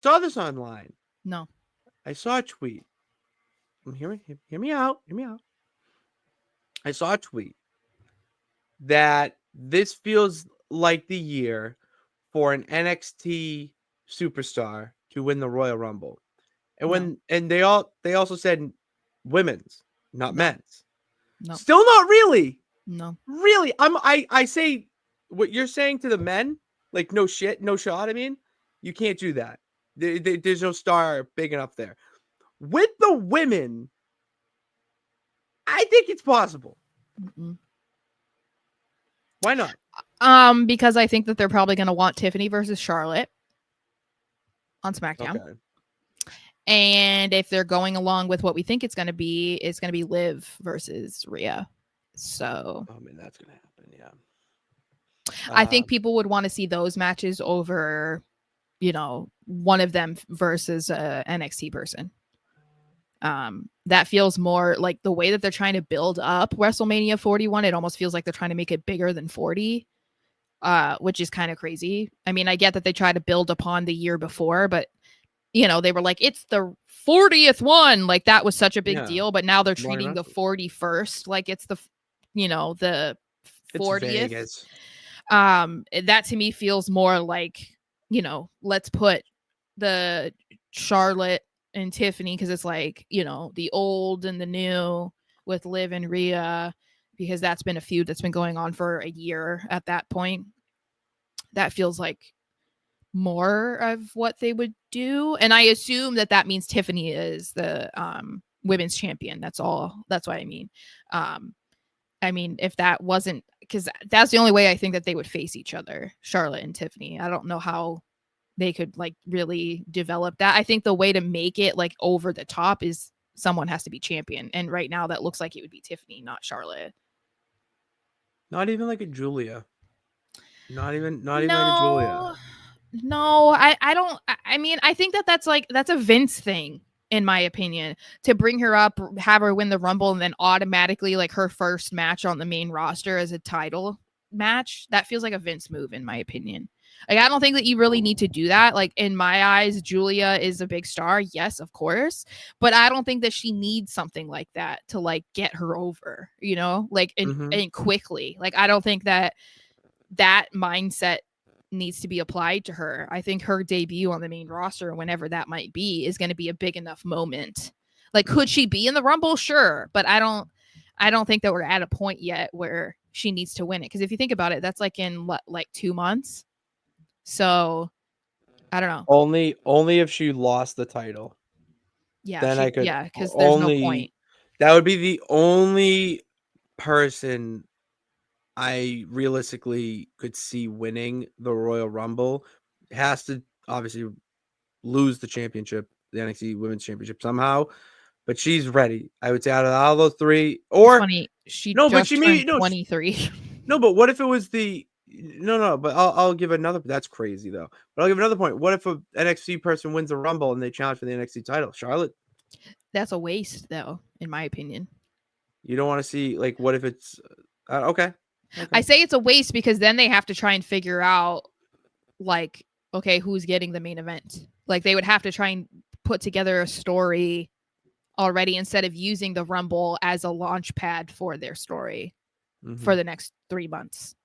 saw this online. No. I saw a tweet. Hear me out. Hear me out. I saw a tweet that this feels like the year for an NXT superstar to win the Royal Rumble. And No. they also said women's, not No. men's. No. Still not really. No. Really. I say what you're saying to the men, like no shit, no shot. I mean, you can't do that. There's no star big enough there. With the women, I think it's possible. Mm-mm. Why not? Because I think that they're probably going to want Tiffany versus Charlotte on SmackDown. Okay. And if they're going along with what we think it's going to be Liv versus Rhea. So, I mean, that's gonna happen. Yeah. I think people would want to see those matches over, one of them versus a NXT person. That feels more like the way that they're trying to build up WrestleMania 41. It almost feels like they're trying to make it bigger than 40, which is kind of crazy. I mean, I get that they try to build upon the year before, but they were like, it's the 40th one. Like that was such a big deal, but now they're treating the 41st like it's the 40th. Vegas. That to me feels more like, let's put the Charlotte and Tiffany, because it's like, the old and the new with Liv and Rhea, because that's been a feud that's been going on for a year at that point. That feels like more of what they would do, and I assume that means Tiffany is the women's champion. That's all. That's what I mean. I mean, if that wasn't, because that's the only way I think that they would face each other, Charlotte and Tiffany. I don't know how they could like really develop that. I think the way to make it like over the top is someone has to be champion, and right now that looks like it would be Tiffany, not Charlotte. Not even like a Julia. Not even like a Julia. No, I don't. I mean, I think that's a Vince thing, in my opinion, to bring her up, have her win the Rumble, and then automatically like her first match on the main roster as a title match. That feels like a Vince move, in my opinion. Like, I don't think that you really need to do that. Like, in my eyes, Julia is a big star. Yes, of course. But I don't think that she needs something like that to like get her over, like and quickly. Like, I don't think that mindset needs to be applied to her. I think her debut on the main roster, whenever that might be, is going to be a big enough moment. Like, could she be in the Rumble? Sure. But I don't think that we're at a point yet where she needs to win it. Because if you think about it, that's like in like 2 months. So I don't know. Only if she lost the title. Yeah. Then I could. Yeah. Because there's no point. That would be the only person I realistically could see winning the Royal Rumble. Has to obviously lose the championship, the NXT Women's Championship somehow. But she's ready. I would say out of all those three, or it's funny, she no, just but she may 23. No, but what if it was the no? But I'll give another. That's crazy though. But I'll give another point. What if a NXT person wins the Rumble and they challenge for the NXT title? Charlotte. That's a waste, though, in my opinion. You don't want to see like what if it's okay. I say it's a waste because then they have to try and figure out like, okay, who's getting the main event? Like, they would have to try and put together a story already instead of using the Rumble as a launch pad for their story for the next 3 months,